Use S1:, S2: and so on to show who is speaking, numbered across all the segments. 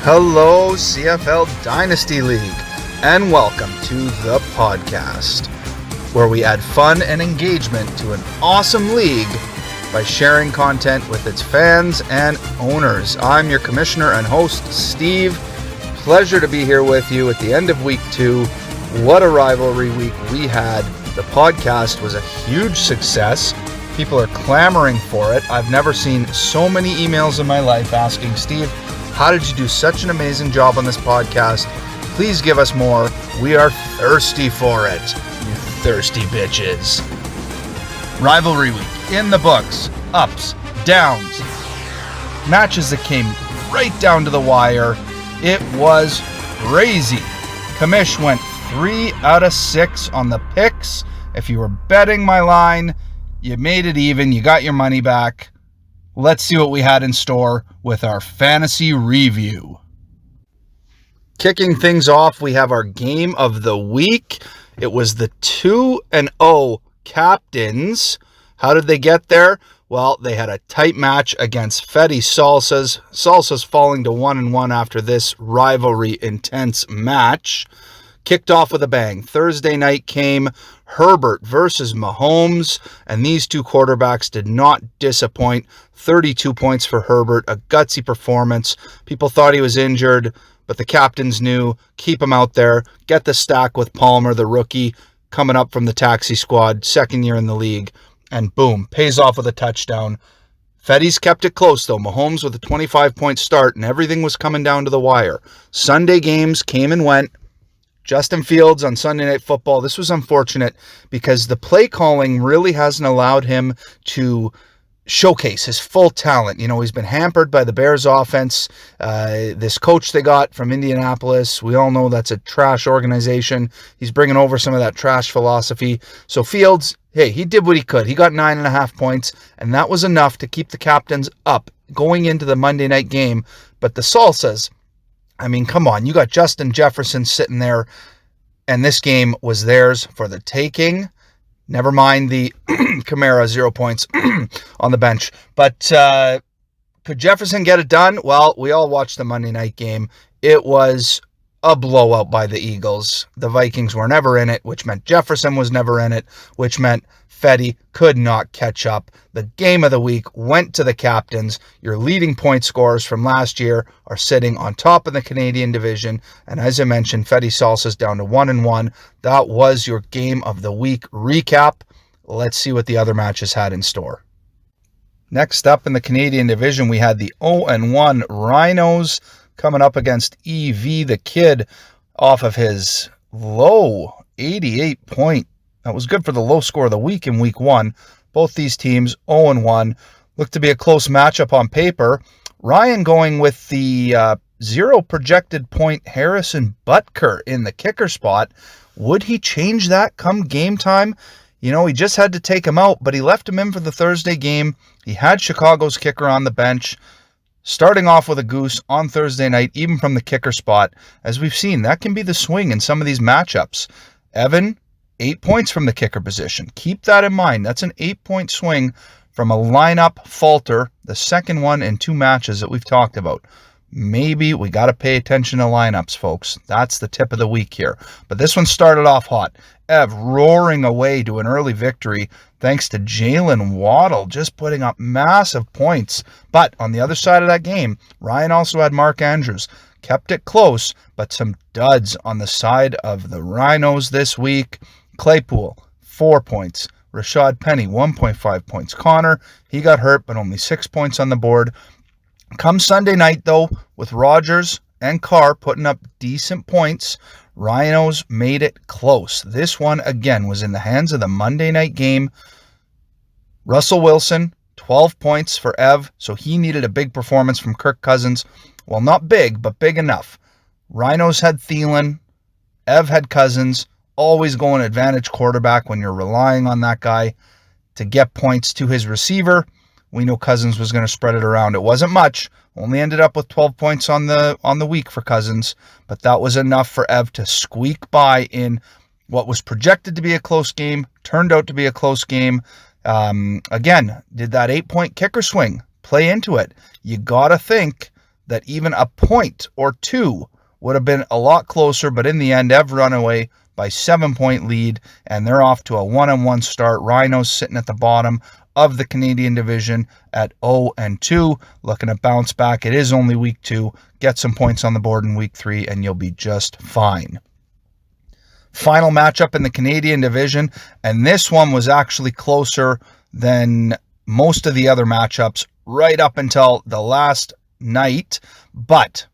S1: Hello, CFL Dynasty League, and welcome to the podcast, where we add fun and engagement to an awesome league by sharing content with its fans and owners. I'm your commissioner and host, Steve. Pleasure to be here with you at the end of week 2. What a rivalry week we had. The podcast was a huge success. People are clamoring for it. I've never seen so many emails in my life asking, Steve, how did you do such an amazing job on this podcast? Please give us more. We are thirsty for it, you thirsty bitches. Rivalry week in the books. Ups, downs, matches that came right down to the wire. It was crazy. Commish went 3 out of 6 on the picks. If you were betting my line, you made it even. You got your money back. Let's see what we had in store with our fantasy review. Kicking things off, we have our game of the week. It was the 2-0 captains. How did they get there? Well, they had a tight match against Fetties Salsas. Salsas falling to 1-1 after this rivalry intense match. Kicked off with a bang. Thursday night came Herbert versus Mahomes, and these two quarterbacks did not disappoint. 32 points for Herbert, a gutsy performance. People thought he was injured, but the captains knew, keep him out there, get the stack with Palmer, the rookie, coming up from the taxi squad, second year in the league, and boom, pays off with a touchdown. Fetties kept it close, though. Mahomes with a 25-point start, and everything was coming down to the wire. Sunday games came and went. Justin Fields on Sunday Night Football. This was unfortunate because the play calling really hasn't allowed him to showcase his full talent. You know, he's been hampered by the Bears offense. This coach they got from Indianapolis, we all know that's a trash organization. He's bringing over some of that trash philosophy. So Fields, hey, he did what he could. He got 9.5 points, and that was enough to keep the captains up going into the Monday night game. But the Salsas, I mean, come on. You got Justin Jefferson sitting there, and this game was theirs for the taking. Never mind the Kamara 0 points on the bench. But could Jefferson get it done? Well, we all watched the Monday night game. It was a blowout by the Eagles. The Vikings were never in it, which meant Jefferson was never in it, which meant Fetty could not catch up. The game of the week went to the captains. Your leading point scorers from last year are sitting on top of the Canadian division. And as I mentioned, Fetty Salsa's down to 1-1. That was your game of the week recap. Let's see what the other matches had in store. Next up in the Canadian division, we had the 0-1 Rhinos coming up against EV, the kid, off of his low 88 point. That was good for the low score of the week in week 1. Both these teams 0-1. Looked to be a close matchup on paper. Ryan going with the 0 projected point Harrison Butker in the kicker spot. Would he change that come game time? You know, he just had to take him out, but he left him in for the Thursday game. He had Chicago's kicker on the bench. Starting off with a goose on Thursday night, even from the kicker spot. As we've seen, that can be the swing in some of these matchups. Evan, 8 points from the kicker position. Keep that in mind. That's an 8-point swing from a lineup falter, the second one in 2 matches that we've talked about. Maybe we got to pay attention to lineups, folks. That's the tip of the week here. But this one started off hot. Ev roaring away to an early victory thanks to Jalen Waddle just putting up massive points. But on the other side of that game, Ryan also had Mark Andrews. Kept it close, but some duds on the side of the Rhinos this week. Claypool, 4 points. Rashad Penny, 1.5 points. Connor, he got hurt, but only 6 points on the board. Come Sunday night, though, with Rodgers and Carr putting up decent points, Rhinos made it close. This one, again, was in the hands of the Monday night game. Russell Wilson, 12 points for Ev, so he needed a big performance from Kirk Cousins. Well, not big, but big enough. Rhinos had Thielen. Ev had Cousins. Always going advantage quarterback when you're relying on that guy to get points to his receiver. We knew Cousins was going to spread it around. It wasn't much. Only ended up with 12 points on the week for Cousins, but that was enough for Ev to squeak by in what was projected to be a close game. Turned out to be a close game. Again, did that 8-point kicker swing play into it? You got to think that even a point or two would have been a lot closer, but in the end, Ev run away by 7-point lead, and they're off to a 1-1 start. Rhinos sitting at the bottom of the Canadian division at 0-2, looking to bounce back. It is only week 2. Get some points on the board in week 3, and you'll be just fine. Final matchup in the Canadian division, and this one was actually closer than most of the other matchups right up until the last night. But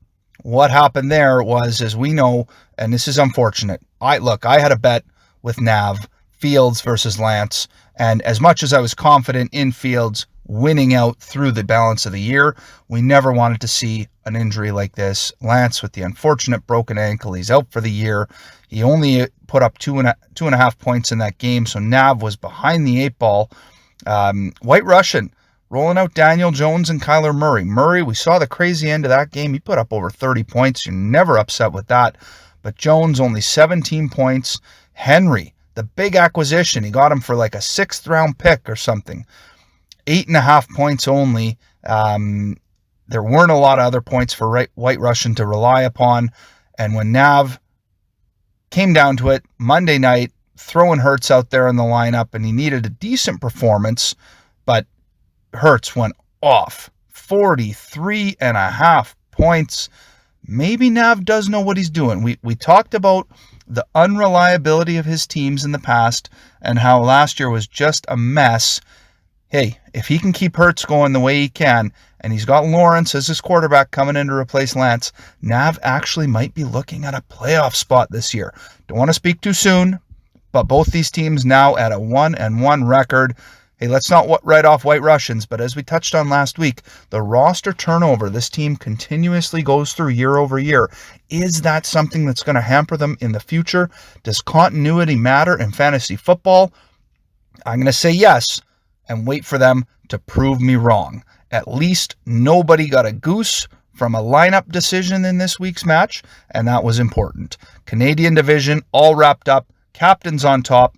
S1: what happened there was, as we know, and this is unfortunate, I had a bet with Nav, Fields versus Lance, and as much as I was confident in Fields winning out through the balance of the year, we never wanted to see an injury like this. Lance with the unfortunate broken ankle, he's out for the year. He only put up two and a half points in that game, so Nav was behind the 8 ball. White Russian rolling out Daniel Jones and Kyler Murray. Murray, we saw the crazy end of that game. He put up over 30 points. You're never upset with that. But Jones only 17 points. Henry, the big acquisition, he got him for like a 6th round pick or something. 8.5 points only. There weren't a lot of other points for White Russian to rely upon. And when Nav came down to it, Monday night, throwing Hurts out there in the lineup, and he needed a decent performance, but Hurts went off. 43.5 points. Maybe Nav does know what he's doing. We talked about the unreliability of his teams in the past and how last year was just a mess. Hey, if he can keep Hurts going the way he can, and he's got Lawrence as his quarterback coming in to replace Lance, Nav actually might be looking at a playoff spot this year. Don't want to speak too soon, but both these teams now at a 1-1 record. Hey, let's not write off White Russians, but as we touched on last week, the roster turnover this team continuously goes through year over year. Is that something that's going to hamper them in the future? Does continuity matter in fantasy football? I'm going to say yes, and wait for them to prove me wrong. At least nobody got a goose from a lineup decision in this week's match, and that was important. Canadian division all wrapped up, captains on top,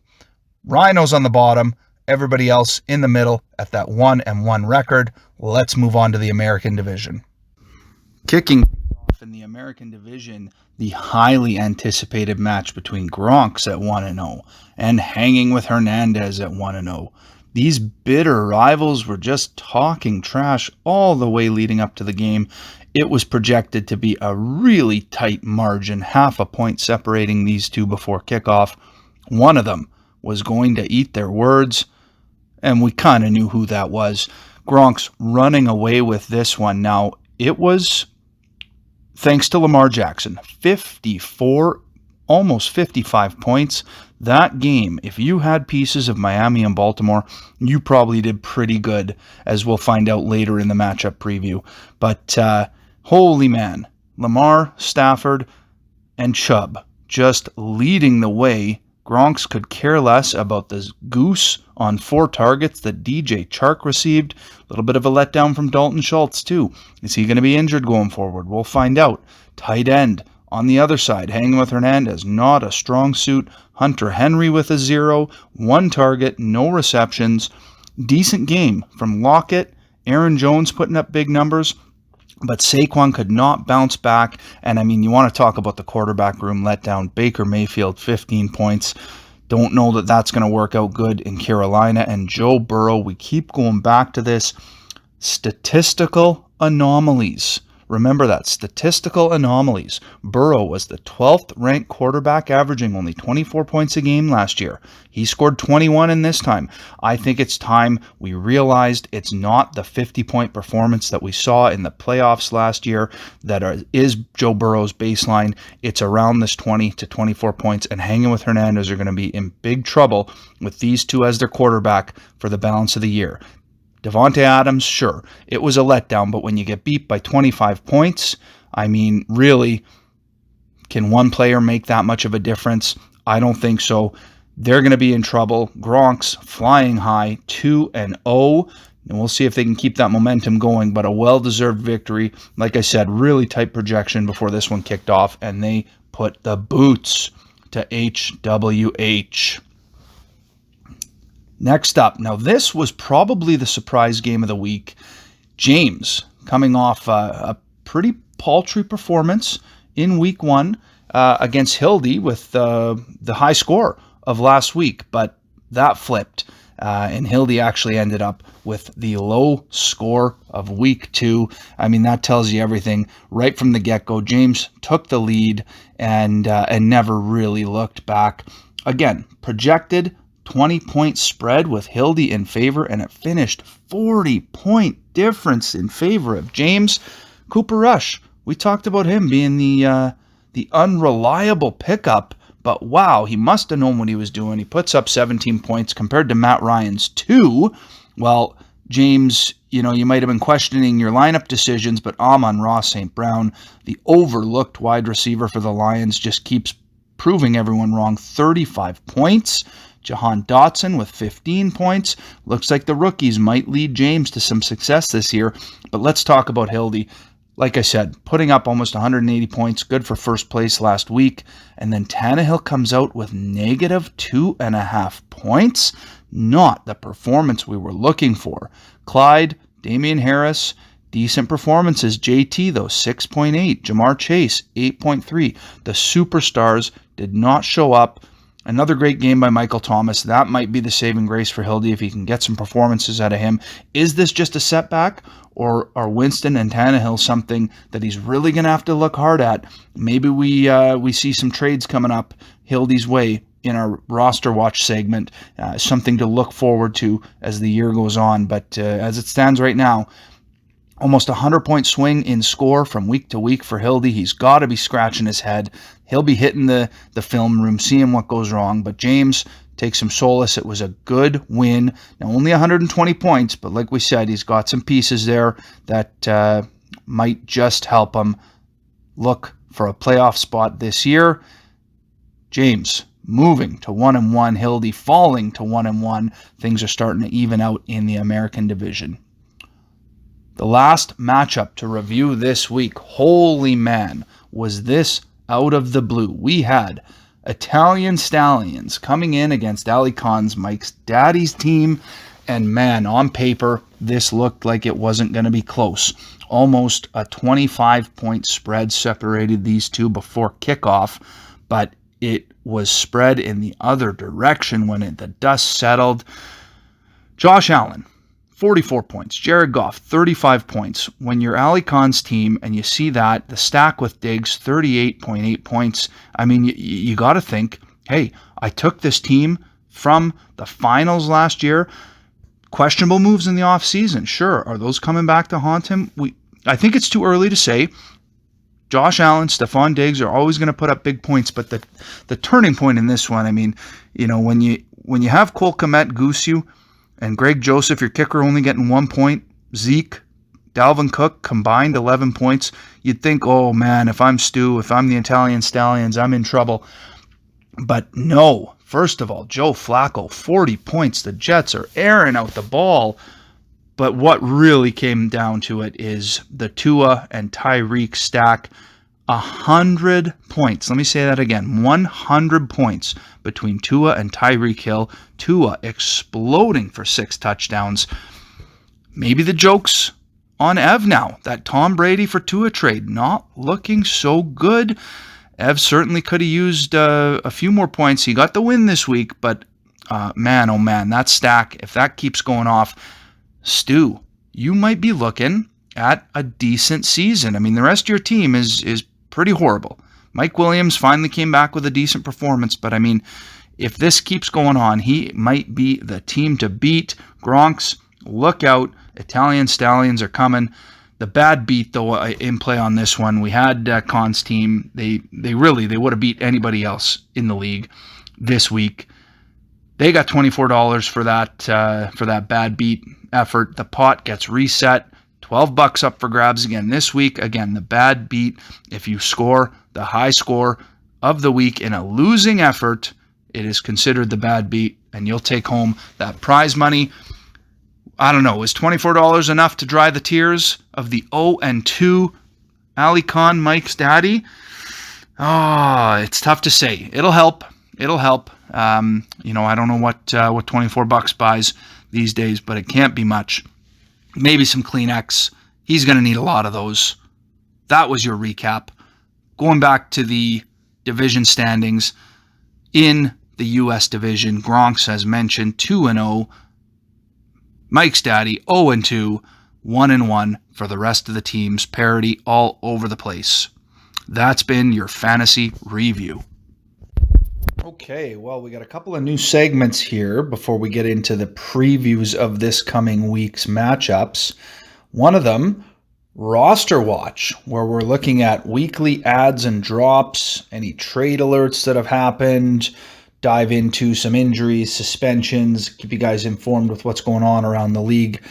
S1: Rhinos on the bottom, everybody else in the middle at that 1-1 record. Let's move on to the American division. Kicking off in the American division, the highly anticipated match between Gronks at 1-0 and hanging with Hernandez at 1-0. These bitter rivals were just talking trash all the way leading up to the game. It was projected to be a really tight margin, half a point separating these two before kickoff. One of them was going to eat their words, and we kind of knew who that was. Gronks running away with this one. Now, it was thanks to Lamar Jackson. 54, almost 55 points. That game, if you had pieces of Miami and Baltimore, you probably did pretty good, as we'll find out later in the matchup preview. But holy man, Lamar, Stafford, and Chubb just leading the way. Gronks could care less about this goose on 4 targets that DJ Chark received. A little bit of a letdown from Dalton Schultz, too. Is he going to be injured going forward? We'll find out. Tight end on the other side, hanging with Hernandez. Not a strong suit. Hunter Henry with a 0. 1 target, no receptions. Decent game from Lockett. Aaron Jones putting up big numbers. But Saquon could not bounce back. And I mean, you want to talk about the quarterback room letdown. Baker Mayfield, 15 points. Don't know that that's going to work out good in Carolina. And Joe Burrow, we keep going back to this. Statistical anomalies. Remember that, statistical anomalies. Burrow was the 12th ranked quarterback, averaging only 24 points a game last year. He scored 21 in this time. I think it's time we realized it's not the 50-point performance that we saw in the playoffs last year that is Joe Burrow's baseline. It's around this 20 to 24 points, and hanging with Hernandez are going to be in big trouble with these two as their quarterback for the balance of the year. Devontae Adams, sure, it was a letdown, but when you get beat by 25 points, I mean, really, can one player make that much of a difference? I don't think so. They're going to be in trouble. Gronks flying high, 2-0, and we'll see if they can keep that momentum going, but a well-deserved victory. Like I said, really tight projection before this one kicked off, and they put the boots to HWH. Next up, now this was probably the surprise game of the week. James, coming off a pretty paltry performance in week 1 against Hildy with the high score of last week, but that flipped. And Hildy actually ended up with the low score of week 2. I mean, that tells you everything right from the get-go. James took the lead and never really looked back. Again, projected 20-point spread with Hildy in favor, and it finished 40-point difference in favor of James. Cooper Rush, we talked about him being the unreliable pickup, but wow, he must have known what he was doing. He puts up 17 points compared to Matt Ryan's 2. Well, James, you might have been questioning your lineup decisions, but Amon-Ra St. Brown, the overlooked wide receiver for the Lions, just keeps proving everyone wrong. 35 points. Jahan Dotson with 15 points. Looks like the rookies might lead James to some success this year. But let's talk about Hildy. Like I said, putting up almost 180 points, good for first place last week. And then Tannehill comes out with negative 2.5 points. Not the performance we were looking for. Clyde, Damian Harris, decent performances. JT, though, 6.8. Jamar Chase, 8.3. The superstars did not show up. Another great game by Michael Thomas. That might be the saving grace for Hildy if he can get some performances out of him. Is this just a setback, or are Winston and Tannehill something that he's really going to have to look hard at? Maybe we see some trades coming up Hildy's way in our roster watch segment. Something to look forward to as the year goes on. But as it stands right now, almost 100-point swing in score from week to week for Hildy. He's got to be scratching his head. He'll be hitting the film room, seeing what goes wrong. But James takes some solace. It was a good win. Now, only 120 points, but like we said, he's got some pieces there that might just help him look for a playoff spot this year. James moving to 1-1. Hildy falling to 1-1. Things are starting to even out in the American division. The last matchup to review this week, holy man, was this out of the blue. We had Italian Stallions coming in against Ali Khan's Mike's daddy's team, and man, on paper, this looked like it wasn't going to be close. Almost a 25-point spread separated these two before kickoff, but it was spread in the other direction when the dust settled. Josh Allen, 44 points. Jared Goff, 35 points. When you're Ali Khan's team and you see that, the stack with Diggs, 38.8 points, I mean, you got to think, hey, I took this team from the finals last year. Questionable moves in the offseason. Sure, are those coming back to haunt him? I think it's too early to say. Josh Allen, Stephon Diggs are always going to put up big points, but the turning point in this one, I mean, when you have Cole Kmet goose you, and Greg Joseph, your kicker, only getting 1 point. Zeke, Dalvin Cook combined 11 points. You'd think, oh man, if I'm Stu, if I'm the Italian Stallions, I'm in trouble. But no. First of all, Joe Flacco, 40 points. The Jets are airing out the ball. But what really came down to it is the Tua and Tyreek stack. 100 points. Let me say that again. 100 points between Tua and Tyreek Hill. Tua exploding for 6 touchdowns. Maybe the joke's on Ev now. That Tom Brady for Tua trade not looking so good. Ev certainly could have used a few more points. He got the win this week, but man, oh man, that stack, if that keeps going off, Stu, you might be looking at a decent season. I mean, the rest of your team is pretty horrible. Mike Williams finally came back with a decent performance, but I mean, if this keeps going on, he might be the team to beat. Gronks, look out. Italian Stallions are coming. The bad beat, though, in play on this one, we had Khan's team. They would have beat anybody else in the league this week. They got $24 for that bad beat effort. The pot gets reset. $12 up for grabs again this week. Again, the bad beat. If you score the high score of the week in a losing effort, it is considered the bad beat, and you'll take home that prize money. I don't know, is $24 enough to dry the tears of the 0-2 Ali Khan, Mike's daddy? It's tough to say. It'll help. I don't know what $24 buys these days, but it can't be much. Maybe some Kleenex. He's going to need a lot of those. that was your recap. Going back to the division standings in the U.S. division, Gronks, as mentioned, 2-0. Mike's daddy, 0-2, 1-1 for the rest of the teams. Parity all over the place. That's been your fantasy review. Okay, well, we got a couple of new segments here before we get into the previews of this coming week's matchups. One of them, Roster Watch, where we're looking at weekly adds and drops, any trade alerts that have happened, dive into some injuries, suspensions, keep you guys informed with what's going on around the league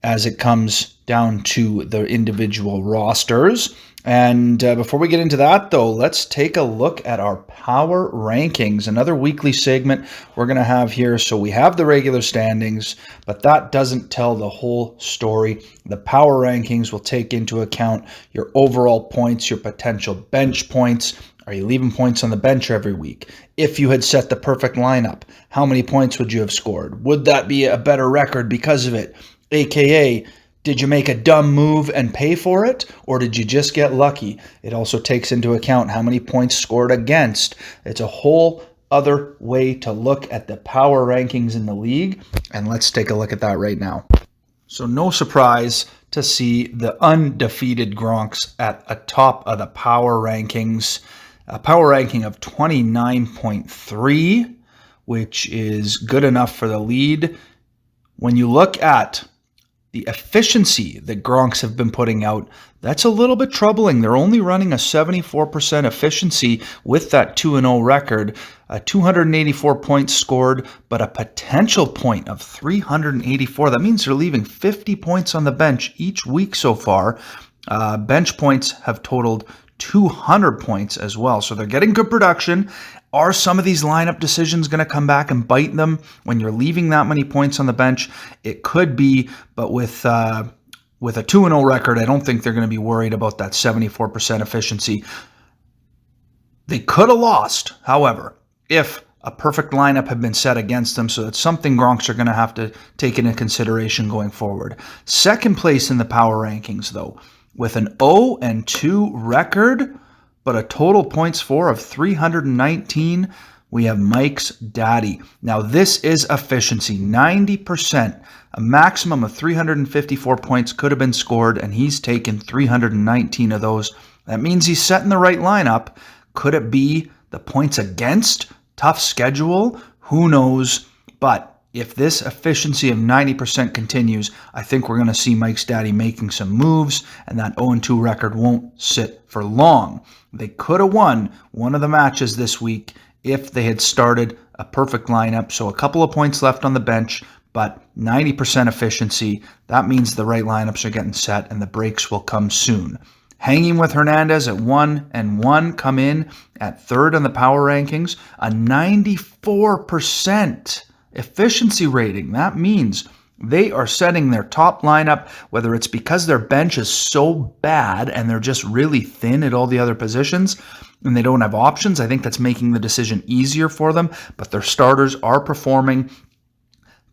S1: as it comes down to the individual rosters. And before we get into that, though, let's take a look at our power rankings, another weekly segment we're going to have here. So we have the regular standings, but that doesn't tell the whole story. The power rankings will take into account your overall points, your potential bench points. Are you leaving points on the bench every week? If you had set the perfect lineup, how many points would you have scored? Would that be a better record because of it? AKA, did you make a dumb move and pay for it, or did you just get lucky? It also takes into account how many points scored against. It's a whole other way to look at the power rankings in the league, and let's take a look at that right now. So no surprise to see the undefeated Gronks at a top of the power rankings. A power ranking of 29.3, which is good enough for the lead. When you look at the efficiency that Gronks have been putting out, that's a little bit troubling. They're only running a 74% efficiency with that 2-0 record, 284 points scored, but a potential point of 384. That means they're leaving 50 points on the bench each week so far. Bench points have totaled 200 points as well. So they're getting good production. Are some of these lineup decisions going to come back and bite them when you're leaving that many points on the bench? It could be, but with a 2-0 record, I don't think they're going to be worried about that 74% efficiency. They could have lost, however, if a perfect lineup had been set against them, so it's something Gronks are going to have to take into consideration going forward. Second place in the power rankings, though, with an 0-2 record, but a total points for of 319, we have Mike's daddy. Now, this is efficiency, 90%. A maximum of 354 points could have been scored, and he's taken 319 of those. That means he's setting the right lineup. Could it be the points against? Tough schedule? Who knows? But if this efficiency of 90% continues, I think we're going to see Mike's daddy making some moves, and that 0-2 record won't sit for long. They could have won one of the matches this week if they had started a perfect lineup. So a couple of points left on the bench, but 90% efficiency. That means the right lineups are getting set, and the breaks will come soon. Hanging with Hernandez at 1-1, come in at third on the power rankings, a 94% efficiency rating. That means they are setting their top lineup, whether it's because their bench is so bad and they're just really thin at all the other positions and they don't have options. I think that's making the decision easier for them, but their starters are performing.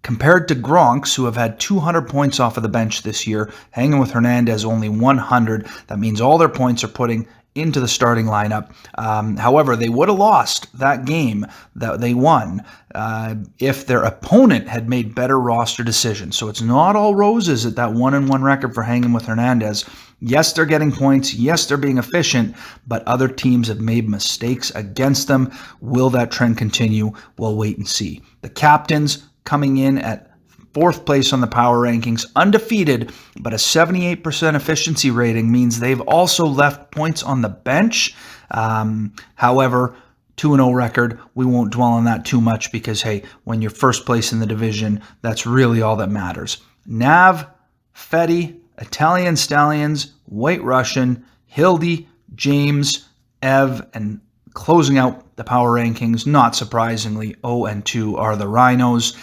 S1: Compared to Gronks, who have had 200 points off of the bench this year, hanging with Hernandez only 100. That means all their points are putting into the starting lineup. However, they would have lost that game that they won if their opponent had made better roster decisions. So it's not all roses at that 1-1 record for hanging with Hernandez. Yes, they're getting points. Yes, they're being efficient, but other teams have made mistakes against them. Will that trend continue? We'll wait and see. The captains coming in at fourth place on the power rankings, undefeated, but a 78% efficiency rating means they've also left points on the bench. However, 2-0 record, we won't dwell on that too much because, hey, when you're first place in the division, that's really all that matters. Nav, Fetty, Italian Stallions, White Russian, Hildy, James, Ev, and closing out the power rankings, not surprisingly, 0-2 are the Rhinos.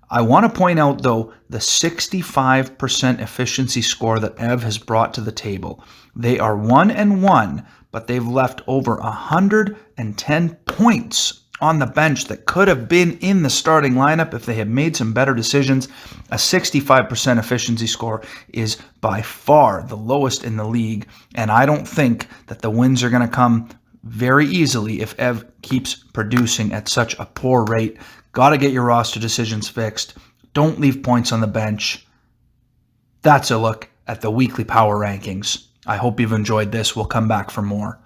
S1: I want to point out, though, the 65% efficiency score that Ev has brought to the table. They are 1-1, but they've left over 110 points on the bench that could have been in the starting lineup if they had made some better decisions. A 65% efficiency score is by far the lowest in the league, and I don't think that the wins are going to come very easily if Ev keeps producing at such a poor rate. Got to get your roster decisions fixed. Don't leave points on the bench. That's a look at the weekly power rankings. I hope you've enjoyed this. We'll come back for more.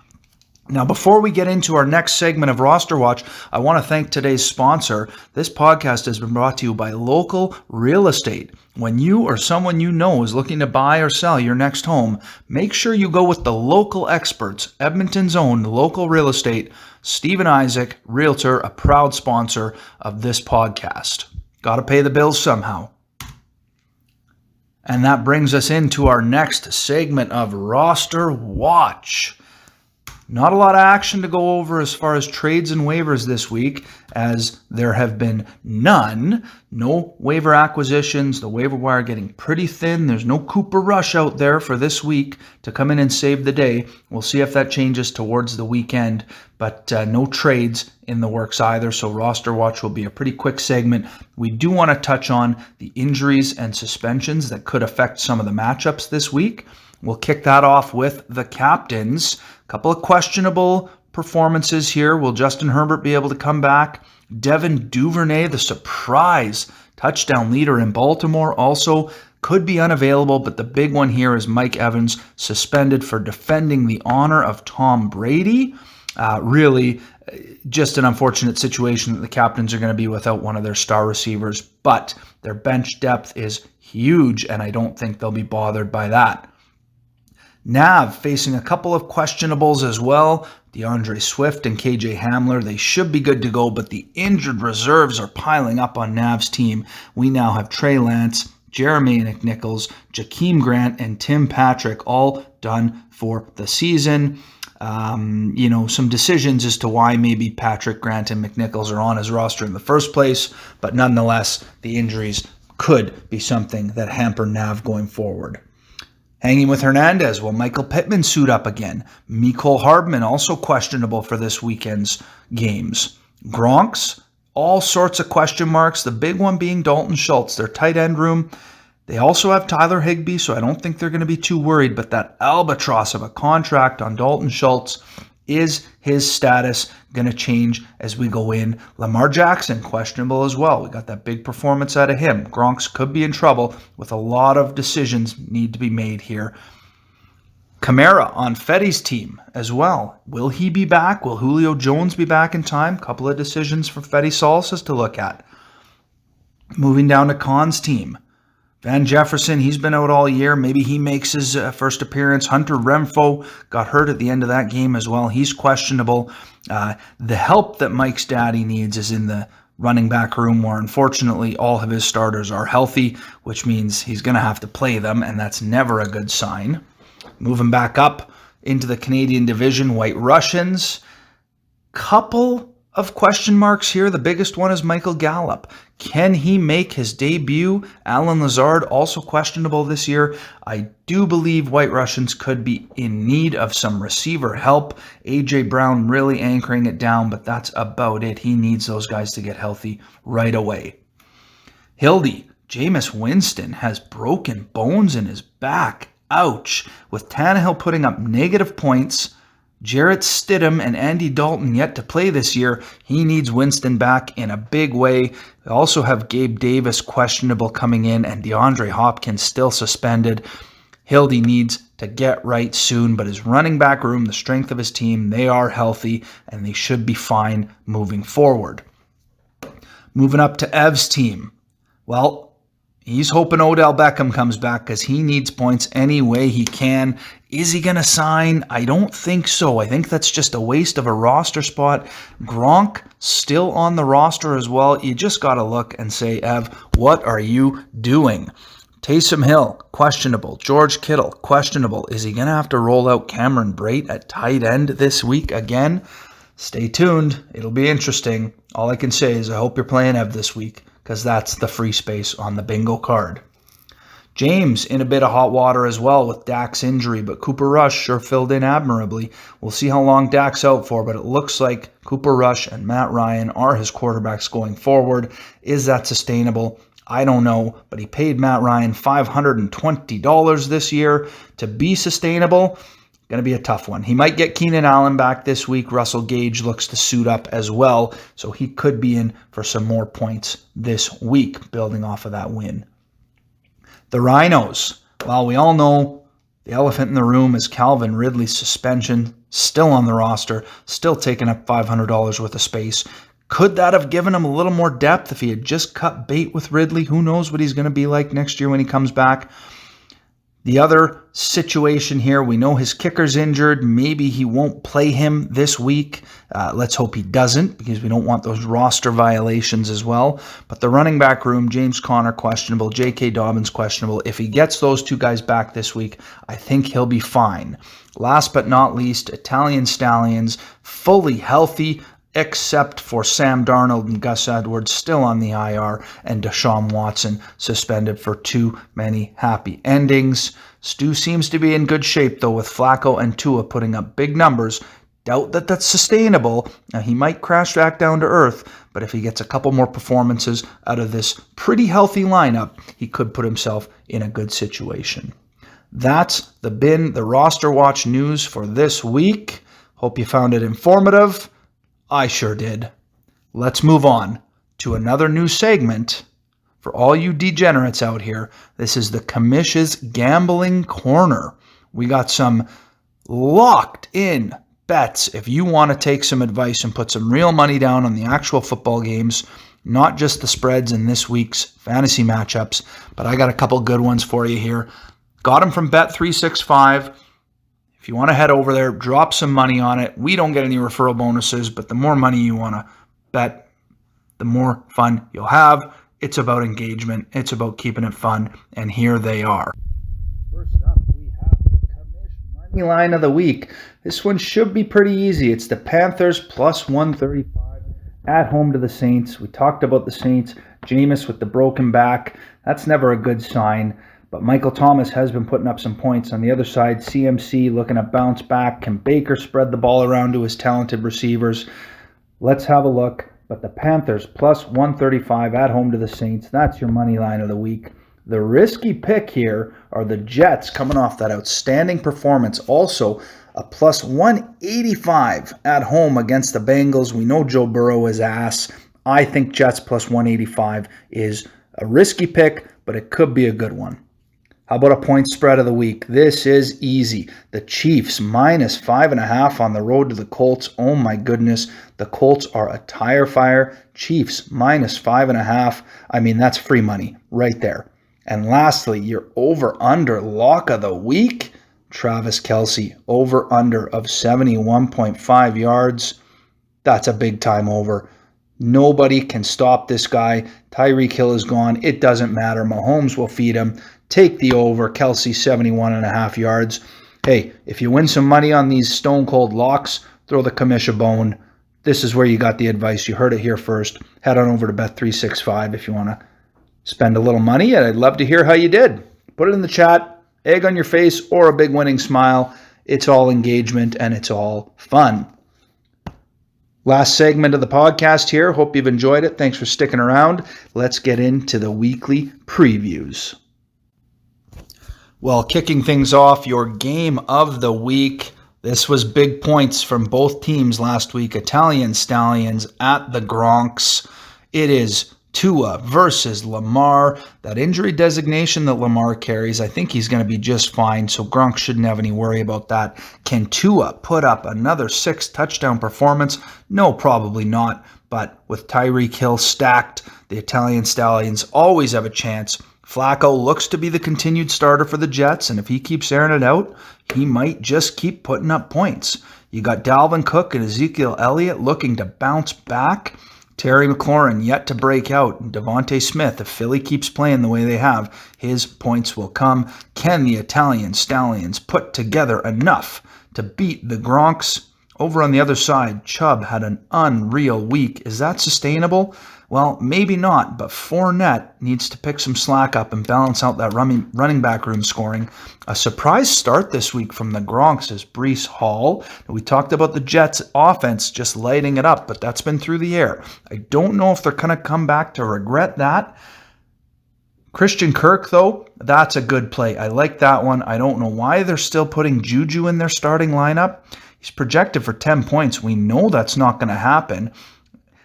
S1: Now, before we get into our next segment of Roster Watch, I want to thank today's sponsor. This podcast has been brought to you by Local Real Estate. When you or someone you know is looking to buy or sell your next home, make sure you go with the local experts, Edmonton's own Local Real Estate. Stephen Isaac, Realtor, a proud sponsor of this podcast. Got to pay the bills somehow. And that brings us into our next segment of Roster Watch. Not a lot of action to go over as far as trades and waivers this week, as there have been none. No waiver acquisitions. The waiver wire getting pretty thin. There's no Cooper Rush out there for this week to come in and save the day. We'll see if that changes towards the weekend, but no trades in the works either, so Roster Watch will be a pretty quick segment. We do want to touch on the injuries and suspensions that could affect some of the matchups this week. We'll kick that off with the captains. A couple of questionable performances here. Will Justin Herbert be able to come back? Devin Duvernay, the surprise touchdown leader in Baltimore, also could be unavailable, but the big one here is Mike Evans suspended for defending the honor of Tom Brady. Really, just an unfortunate situation that the captains are going to be without one of their star receivers, but their bench depth is huge, and I don't think they'll be bothered by that. Nav facing a couple of questionables as well. DeAndre Swift and KJ Hamler, they should be good to go, but the injured reserves are piling up on Nav's team. We now have Trey Lance, Jeremy McNichols, Jakeem Grant, and Tim Patrick all done for the season. Some decisions as to why maybe Patrick, Grant, and McNichols are on his roster in the first place, but nonetheless, the injuries could be something that hamper Nav going forward. Hanging with Hernandez, will Michael Pittman suit up again? Mecole Hardman also questionable for this weekend's games. Gronks, all sorts of question marks, the big one being Dalton Schultz, their tight end room. They also have Tyler Higbee, so I don't think they're going to be too worried, but that albatross of a contract on Dalton Schultz, is his status going to change as we go in? Lamar Jackson, questionable as well. We got that big performance out of him. Gronks could be in trouble with a lot of decisions need to be made here. Kamara on Fetties' team as well. Will he be back? Will Julio Jones be back in time? Couple of decisions for Fetty Salsas to look at. Moving down to Khan's team. Van Jefferson, he's been out all year. Maybe he makes his first appearance. Hunter Renfrow got hurt at the end of that game as well. He's questionable. The help that Mike's daddy needs is in the running back room, where unfortunately all of his starters are healthy, which means he's going to have to play them, and that's never a good sign. Moving back up into the Canadian division, White Russians. Couple of question marks here. The biggest one is Michael Gallup. Can he make his debut? Alan Lazard, also questionable this year. I do believe White Russians could be in need of some receiver help. A.J. Brown really anchoring it down, but that's about it. He needs those guys to get healthy right away. Hildy, Jameis Winston has broken bones in his back. Ouch. With Tannehill putting up negative points, Jarrett Stidham and Andy Dalton yet to play this year, he needs Winston back in a big way. We also have Gabe Davis questionable coming in, and DeAndre Hopkins still suspended. Hildy needs to get right soon, but his running back room, the strength of his team, they are healthy, and they should be fine moving forward. Moving up to Ev's team. Well, he's hoping Odell Beckham comes back because he needs points any way he can. Is he going to sign? I don't think so. I think that's just a waste of a roster spot. Gronk still on the roster as well. You just got to look and say, Ev, what are you doing? Taysom Hill, questionable. George Kittle, questionable. Is he going to have to roll out Cameron Brate at tight end this week again? Stay tuned. It'll be interesting. All I can say is I hope you're playing Ev this week, because that's the free space on the bingo card. James in a bit of hot water as well with Dak's injury, but Cooper Rush sure filled in admirably. We'll see how long Dak's out for, but it looks like Cooper Rush and Matt Ryan are his quarterbacks going forward. Is that sustainable? I don't know, but he paid Matt Ryan $520 this year. To be sustainable, going to be a tough one. He might get Keenan Allen back this week. Russell Gage looks to suit up as well, so he could be in for some more points this week, building off of that win. The Rhinos. Well, we all know the elephant in the room is Calvin Ridley's suspension, still on the roster, still taking up $500 worth of space. Could that have given him a little more depth if he had just cut bait with Ridley? Who knows what he's going to be like next year when he comes back? The other situation here, we know his kicker's injured. Maybe he won't play him this week. Let's hope he doesn't, because we don't want those roster violations as well. But the running back room, James Conner questionable, J.K. Dobbins questionable. If he gets those two guys back this week, I think he'll be fine. Last but not least, Italian Stallions, fully healthy, except for Sam Darnold and Gus Edwards still on the IR, and Deshaun Watson suspended for too many happy endings. Stu seems to be in good shape, though, with Flacco and Tua putting up big numbers. Doubt that that's sustainable. Now, he might crash back down to earth, but if he gets a couple more performances out of this pretty healthy lineup, he could put himself in a good situation. That's the roster watch news for this week. Hope you found it informative. I sure did. Let's move on to another new segment. For all you degenerates out here, this is the Commish's Gambling Corner. We got some locked-in bets if you want to take some advice and put some real money down on the actual football games, not just the spreads in this week's fantasy matchups, but I got a couple good ones for you here. Got them from Bet365. If you want to head over there, drop some money on it. We don't get any referral bonuses, but the more money you want to bet, the more fun you'll have. It's about engagement. It's about keeping it fun, and here they are. First up, we have the Commish money line of the week. This one should be pretty easy. It's the Panthers plus 135 at home to the Saints. We talked about the Saints. Jameis with the broken back. That's never a good sign. But Michael Thomas has been putting up some points. On the other side, CMC looking to bounce back. Can Baker spread the ball around to his talented receivers? Let's have a look. But the Panthers plus 135 at home to the Saints. That's your money line of the week. The risky pick here are the Jets coming off that outstanding performance. Also, a plus 185 at home against the Bengals. We know Joe Burrow is ass. I think Jets plus 185 is a risky pick, but it could be a good one. How about a point spread of the week? This is easy. The Chiefs minus 5.5 on the road to the Colts. Oh my goodness. The Colts are a tire fire. Chiefs minus 5.5. I mean, that's free money right there. And lastly, your over-under lock of the week. Travis Kelce, over-under of 71.5 yards. That's a big time over. Nobody can stop this guy. Tyreek Hill is gone. It doesn't matter. Mahomes will feed him. Take the over. Kelce, 71.5 yards. Hey, if you win some money on these stone cold locks, throw the commish a bone. This is where you got the advice. You heard it here first. Head on over to Bet365 if you want to spend a little money, and I'd love to hear how you did. Put it in the chat. Egg on your face or a big winning smile. It's all engagement and it's all fun. Last segment of the podcast here. Hope you've enjoyed it. Thanks for sticking around. Let's get into the weekly previews. Well, kicking things off, your game of the week. This was big points from both teams last week. Italian Stallions at the Gronks. It is Tua versus Lamar. That injury designation that Lamar carries, I think he's going to be just fine, so Gronks shouldn't have any worry about that. Can Tua put up another 6-touchdown performance? No, probably not. But with Tyreek Hill stacked, the Italian Stallions always have a chance. Flacco looks to be the continued starter for the Jets, and if he keeps airing it out, he might just keep putting up points. You got Dalvin Cook and Ezekiel Elliott looking to bounce back. Terry McLaurin yet to break out. And Devontae Smith, if Philly keeps playing the way they have, his points will come. Can the Italian Stallions put together enough to beat the Gronks? Over on the other side, Chubb had an unreal week. Is that sustainable? Well, maybe not, but Fournette needs to pick some slack up and balance out that running back room scoring. A surprise start this week from the Gronks is Breece Hall. We talked about the Jets' offense just lighting it up, but that's been through the air. I don't know if they're going to come back to regret that. Christian Kirk, though, that's a good play. I like that one. I don't know why they're still putting Juju in their starting lineup. He's projected for 10 points. We know that's not going to happen.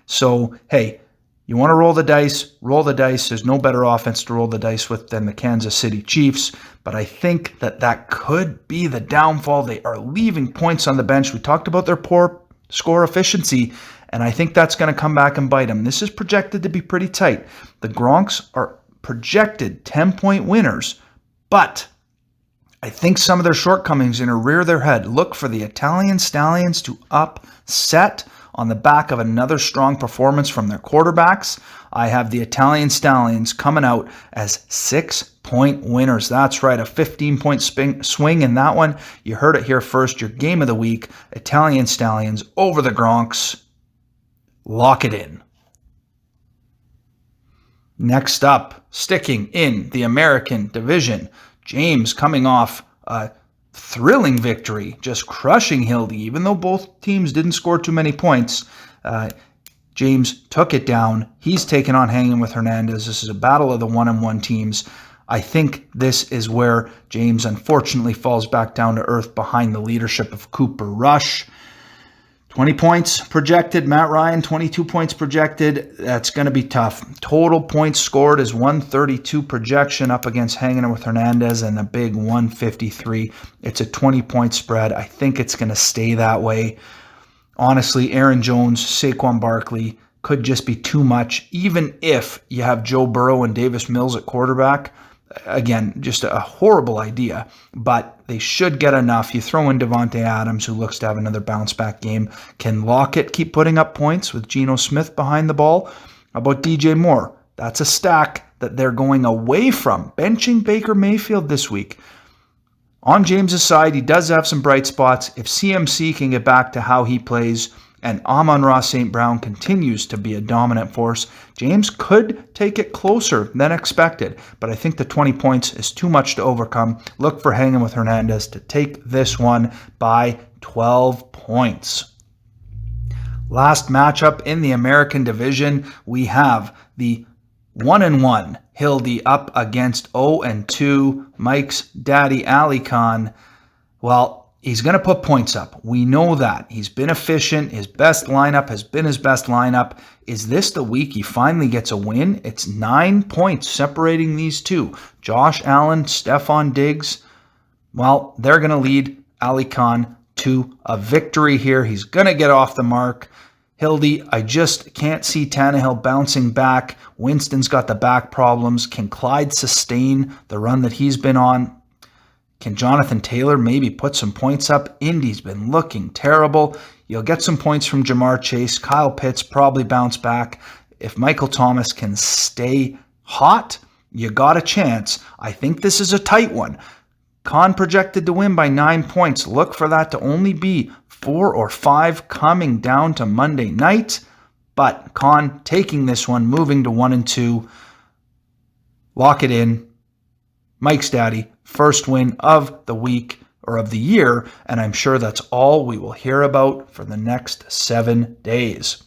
S1: So, hey, you want to roll the dice, roll the dice. There's no better offense to roll the dice with than the Kansas City Chiefs. But I think that could be the downfall. They are leaving points on the bench. We talked about their poor score efficiency, and I think that's going to come back and bite them. This is projected to be pretty tight. The Gronks are projected 10-point winners, but I think some of their shortcomings are going to rear their head. Look for the Italian Stallions to upset on the back of another strong performance from their quarterbacks. I have the Italian Stallions coming out as 6-point winners. That's right, a 15-point swing in that one. You heard it here first. Your game of the week, Italian Stallions over the Gronks. Lock it in. Next up, sticking in the American division, James coming off a thrilling victory, just crushing Hildy. Even though both teams didn't score too many points, James took it down. He's taken on hanging with Hernandez. This is a battle of the 1-1 teams. I think this is where James unfortunately falls back down to earth behind the leadership of Cooper Rush. 20 points projected. Matt Ryan, 22 points projected. That's going to be tough. Total points scored is 132 projection up against hanging with Hernandez and a big 153. It's a 20-point spread. I think it's going to stay that way. Honestly, Aaron Jones, Saquon Barkley could just be too much, even if you have Joe Burrow and Davis Mills at quarterback. Again, just a horrible idea, but they should get enough. You throw in Devontae Adams, who looks to have another bounce-back game. Can Lockett keep putting up points with Geno Smith behind the ball? How about DJ Moore? That's a stack that they're going away from, benching Baker Mayfield this week. On James's side, he does have some bright spots. If CMC can get back to how he plays, and Amon-Ra St. Brown continues to be a dominant force, James could take it closer than expected, but I think the 20 points is too much to overcome. Look for hanging with Hernandez to take this one by 12 points. Last matchup in the American division, we have the 1-1 Hildy up against 0-2 Mike's daddy Ali Khan. Well, he's going to put points up. We know that. He's been efficient. His best lineup has been his best lineup. Is this the week he finally gets a win? It's 9 points separating these two. Josh Allen, Stephon Diggs, well, they're going to lead Ali Khan to a victory here. He's going to get off the mark. Hildy, I just can't see Tannehill bouncing back. Winston's got the back problems. Can Clyde sustain the run that he's been on? Can Jonathan Taylor maybe put some points up? Indy's been looking terrible. You'll get some points from Jamar Chase. Kyle Pitts probably bounce back. If Michael Thomas can stay hot, you got a chance. I think this is a tight one. Khan projected to win by 9 points. Look for that to only be 4 or 5 coming down to Monday night. But Khan taking this one, moving to 1-2. Lock it in. Mike's daddy, first win of the week or of the year, and I'm sure that's all we will hear about for the next 7 days.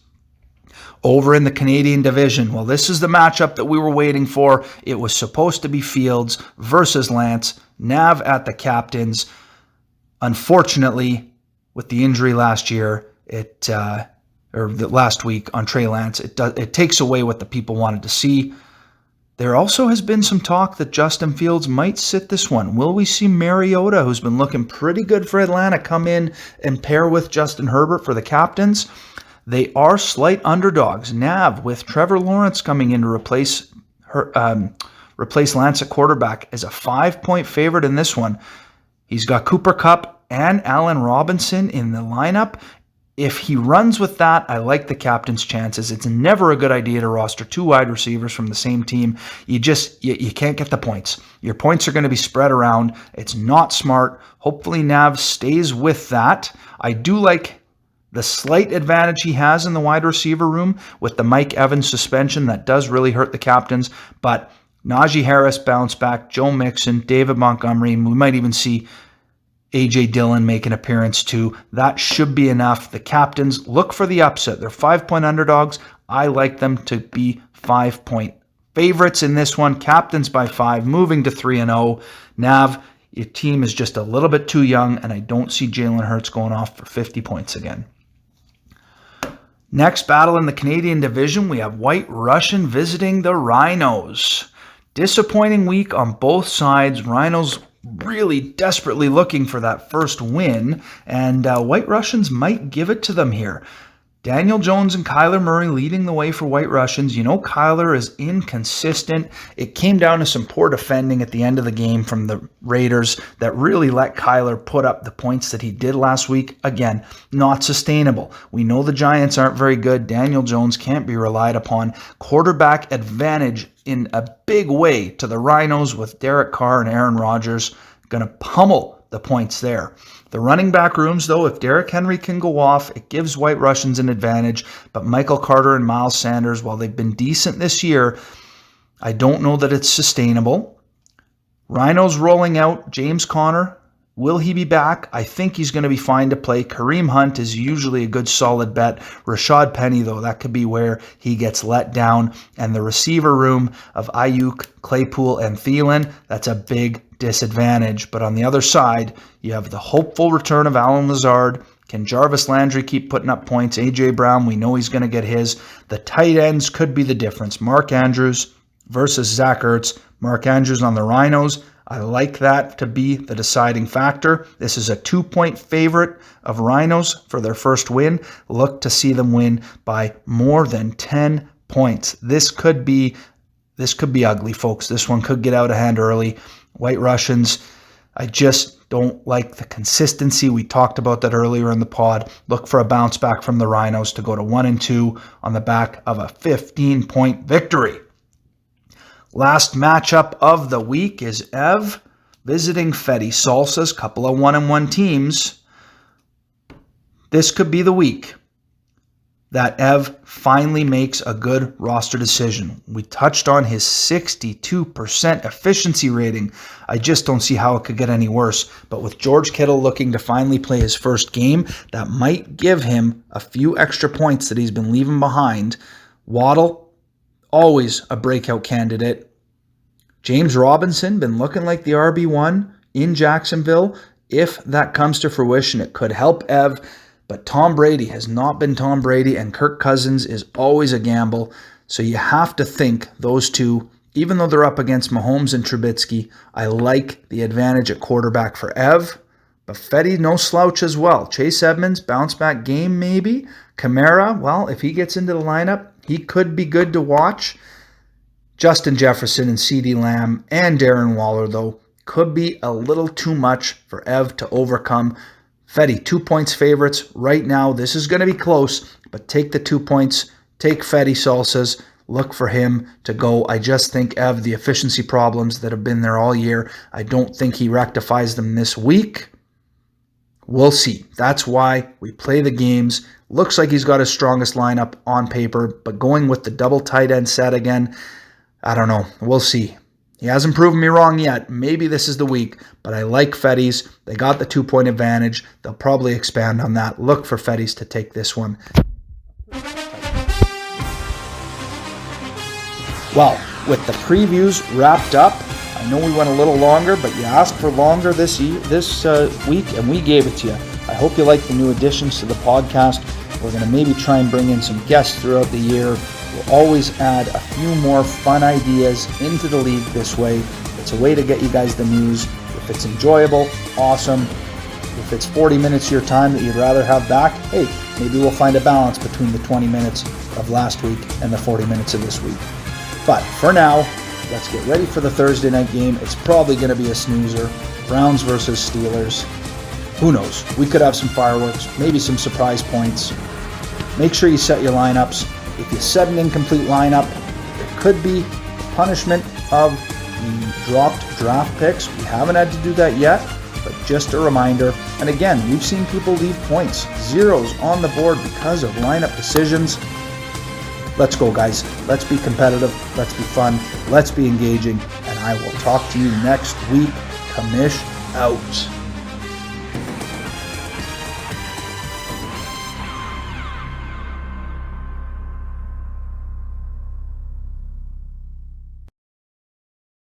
S1: Over in the Canadian division, well, this is the matchup that we were waiting for. It was supposed to be Fields versus Lance. Nav at the captains. Unfortunately, with the injury last year, last week on Trey Lance, it takes away what the people wanted to see. There also has been some talk that Justin Fields might sit this one. Will we see Mariota, who's been looking pretty good for Atlanta, come in and pair with Justin Herbert for the captains? They are slight underdogs. Nav, with Trevor Lawrence coming in to replace Lance at quarterback, is a 5-point favorite in this one. He's got Cooper Kupp and Allen Robinson in the lineup. If he runs with that, I like the captain's chances. It's never a good idea to roster 2 wide receivers from the same team. You can't get the points. Your points are going to be spread around. It's not smart. Hopefully Nav stays with that. I do like The slight advantage he has in the wide receiver room with the Mike Evans suspension, that does really hurt the captains, but Najee Harris bounce back, Joe Mixon, David Montgomery, and we might even see A.J. Dillon make an appearance too. That should be enough. The captains look for the upset. They're 5-point underdogs. I like them to be 5-point favorites in this one. Captains by 5, moving to 3-0. Nav, your team is just a little bit too young, and I don't see Jalen Hurts going off for 50 points again. Next battle in the Canadian division, we have White Russian visiting the Rhinos. Disappointing week on both sides. Rhinos really desperately looking for that first win, and White Russians might give it to them here. Daniel Jones and Kyler Murray leading the way for White Russians. You know Kyler is inconsistent. It came down to some poor defending at the end of the game from the Raiders that really let Kyler put up the points that he did last week. Again, not sustainable. We know the Giants aren't very good. Daniel Jones can't be relied upon. Quarterback advantage in a big way to the Rhinos with Derek Carr and Aaron Rodgers. Going to pummel the points there. The running back rooms, though, if Derrick Henry can go off, it gives White Russians an advantage. But Michael Carter and Miles Sanders, while they've been decent this year, I don't know that it's sustainable. Rhinos rolling out James Conner. Will he be back? I think he's going to be fine to play. Kareem Hunt is usually a good solid bet. Rashad Penny, though, that could be where he gets let down. And the receiver room of Ayuk, Claypool, and Thielen, that's a big disadvantage. But on the other side, you have the hopeful return of Allen Lazard. Can Jarvis Landry keep putting up points? A.J. Brown, we know he's going to get his. The tight ends could be the difference. Mark Andrews versus Zach Ertz. Mark Andrews on the Rhinos. I like that to be the deciding factor. This is a 2-point favorite of Rhinos for their first win. Look to see them win by more than 10 points. This could be ugly, folks. This one could get out of hand early. White Russians, I just don't like the consistency. We talked about that earlier in the pod. Look for a bounce back from the Rhinos to go to 1-2 on the back of a 15-point victory. Last matchup of the week is Ev visiting Fetties. Salsa's, couple of 1-1 teams. This could be the week that Ev finally makes a good roster decision. We touched on his 62% efficiency rating. I just don't see how it could get any worse. But with George Kittle looking to finally play his first game, that might give him a few extra points that he's been leaving behind. Waddle, always a breakout candidate. James Robinson, been looking like the RB1 in Jacksonville. If that comes to fruition, it could help Ev. But Tom Brady has not been Tom Brady, and Kirk Cousins is always a gamble. So you have to think those two, even though they're up against Mahomes and Trubisky, I like the advantage at quarterback for Ev. But Fetty, no slouch as well. Chase Edmonds, bounce back game maybe. Kamara, well, if he gets into the lineup, he could be good to watch. Justin Jefferson and CeeDee Lamb and Darren Waller, though, could be a little too much for Ev to overcome. Fetty, 2 points favorites right now. This is going to be close, but take the 2 points. Take Fetty Salsas. Look for him to go. I just think Ev, the efficiency problems that have been there all year, I don't think he rectifies them this week. We'll see. That's why we play the games. Looks like he's got his strongest lineup on paper, but going with the double tight end set again, I don't know. We'll see. He hasn't proven me wrong yet. Maybe this is the week, but I like Fetties. They got the 2-point advantage. They'll probably expand on that. Look for Fetties to take this one. Well, with the previews wrapped up, I know we went a little longer, but you asked for longer this week, and we gave it to you. I hope you like the new additions to the podcast. We're going to maybe try and bring in some guests throughout the year. We'll always add a few more fun ideas into the league this way. It's a way to get you guys the news. If it's enjoyable, awesome. If it's 40 minutes of your time that you'd rather have back, hey, maybe we'll find a balance between the 20 minutes of last week and the 40 minutes of this week. But for now, let's get ready for the Thursday night game. It's probably going to be a snoozer. Browns versus Steelers. Who knows? We could have some fireworks, maybe some surprise points. Make sure you set your lineups. If you set an incomplete lineup, it could be punishment of the dropped draft picks. We haven't had to do that yet, but just a reminder. And again, we've seen people leave points, zeros on the board because of lineup decisions. Let's go, guys. Let's be competitive. Let's be fun. Let's be engaging. And I will talk to you next week. Kamish out.